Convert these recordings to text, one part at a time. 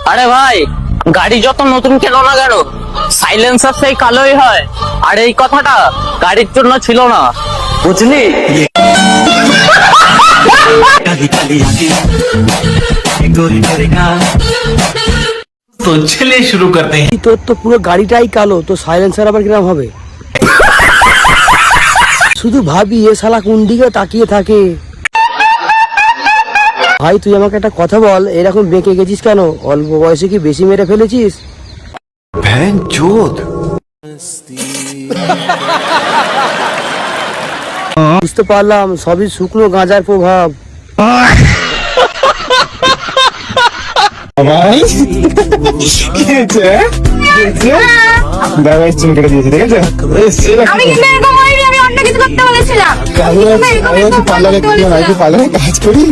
আরে ভাই, গাড়ি যত নতুন কেন না কেন সাইলেন্সার সেই কালোই হয়। আর এই কথাটা গাড়ির জন্য ছিল না, বুঝলি? तो चलिए शुरू करते हैं। তোর তো পুরো গাড়িটাই কালো, তো সাইলেন্সার আবার কিরকম হবে? শুধু ভাবি এ শালা কোন দিকে তাকিয়ে থাকে। ভাই তুই আমাকে একটা কথা বল, এরকম বেঁকে গেছিস কেন? অল্প বয়সে কি বেশি মেরে ফেলেছিস? বুঝতে পারলাম সবই শুকনো গাঁজার প্রভাব। আমি কিন্তু এরকম হয়নি, আমি অন্য কিছু করতে বলেছিলাম। কাজ করি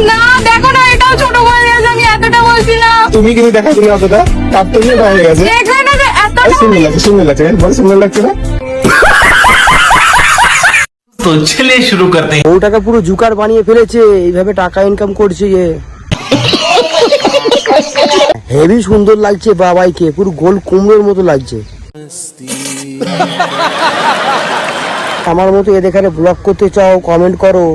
না দেখো না, এটাও ছোট করে দিয়েছে, আমি এতটা বলছিলাম। তুমি কিন্তু দেখা দিলে অতটা কাপটা নিয়ে হয়ে গেছে। দেখলে না যে এতটা সুন্দর লাগছে বল, সুন্দর লাগছে না? तो चलिए शुरू करते हैं। বউটাকে পুরো জুকার বানিয়ে ফেলেছে, এইভাবে টাকা ইনকাম করছে যে। হেভি সুন্দর লাগছে বাবাইকে, পুরো গোল কুমড়োর মতো লাগছে। আমার মতো এদের এখানে ব্লগ করতে চাও কমেন্ট করো।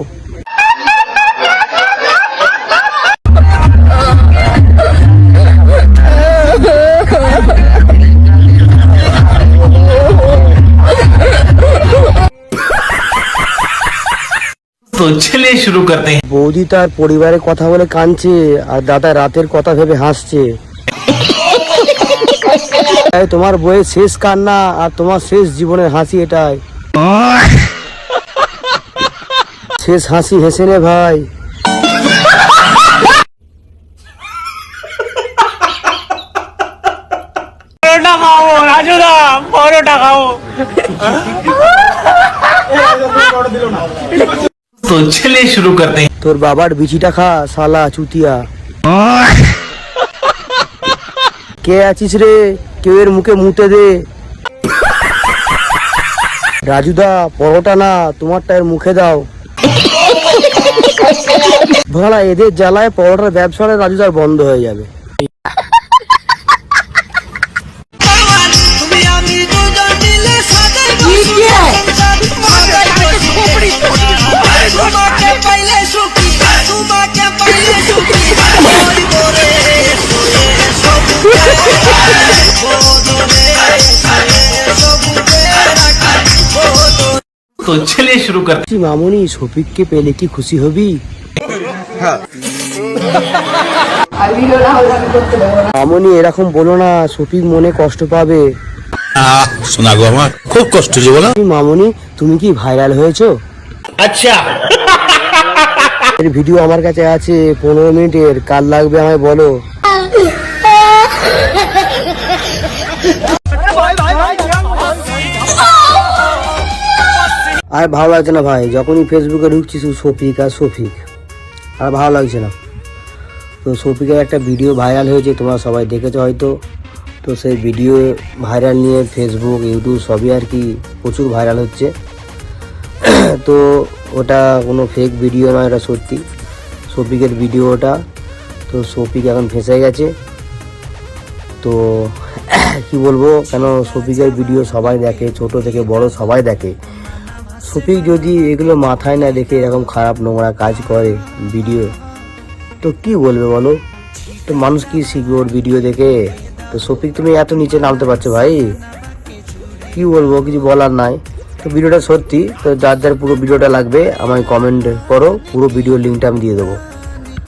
तो चलिए शुरू करते हैं। বৌদি তার পরিবারের কথা বলে কাঁদছে, আর দাদা রাতের কথা ভেবে হাসছে। তোমার বইয়ের শেষ কান্না আর তোমার শেষ জীবনের হাসি এটাই। শেষ হাসি হেসে নে ভাই। পরোটা খাও রাজুদা, পরোটা খাও। तो चलिए शुरू करते हैं। তোর বাবার বিচিটা খা শালা চুতিয়া। কে আছিস রে? কেউ এর মুখে মুতে দে। রাজুদা পরোটা না, তোমারটা এর মুখে দাও। ভাড়া এদের জ্বালায় পরোটার ব্যবসাটা রাজুদার বন্ধ হয়ে যাবে। तो चलिए शुरू करते তুই মামুনি শফিককে পেলে কি খুশি হবি? মামুনি এরকম বলো না, শফিক মনে কষ্ট পাবে। শোনা গো, আমার খুব কষ্ট যে বলো। মামুনি তুমি কি ভাইরাল হয়েছো? अच्छा। এর ভিডিও আমার কাছে আছে 15 মিনিটের, কার লাগবে আমায় বলো। আর ভালো লাগছে না ভাই, যখনই ফেসবুকে ঢুকছি শুধু শফিক আর শফিক, আর ভালো লাগছে না। তো শফিকের একটা ভিডিও ভাইরাল হয়েছে, তোমরা সবাই দেখেছো হয়তো। তো সেই ভিডিও ভাইরাল নিয়ে ফেসবুক ইউটিউব সবই আর কি প্রচুর ভাইরাল হচ্ছে। তো ওটা কোনো ফেক ভিডিও নয়, এটা সত্যি শফিকের ভিডিও ওটা। তো শফিক এখন ফেঁসে গেছে। তো কি বলবো, কেন শফিকের ভিডিও সবাই দেখে, ছোট থেকে বড় সবাই দেখে। শফিক যদি এগুলো মাথায় না দেখে এরকম খারাপ নোংরা কাজ করে ভিডিও, তো কি বলবে বলো? তো মানুষ কি শিখবে ওর ভিডিও দেখে? তো শফিক তুমি এত নিচে নামতে পারছো ভাই, কি বলবো, কিছু বলার নাই। তো ভিডিওটা সত্যি, তো যার যার পুরো ভিডিওটা লাগবে আমায় কমেন্ট করো, পুরো ভিডিও লিঙ্কটা আমি দিয়ে দেবো।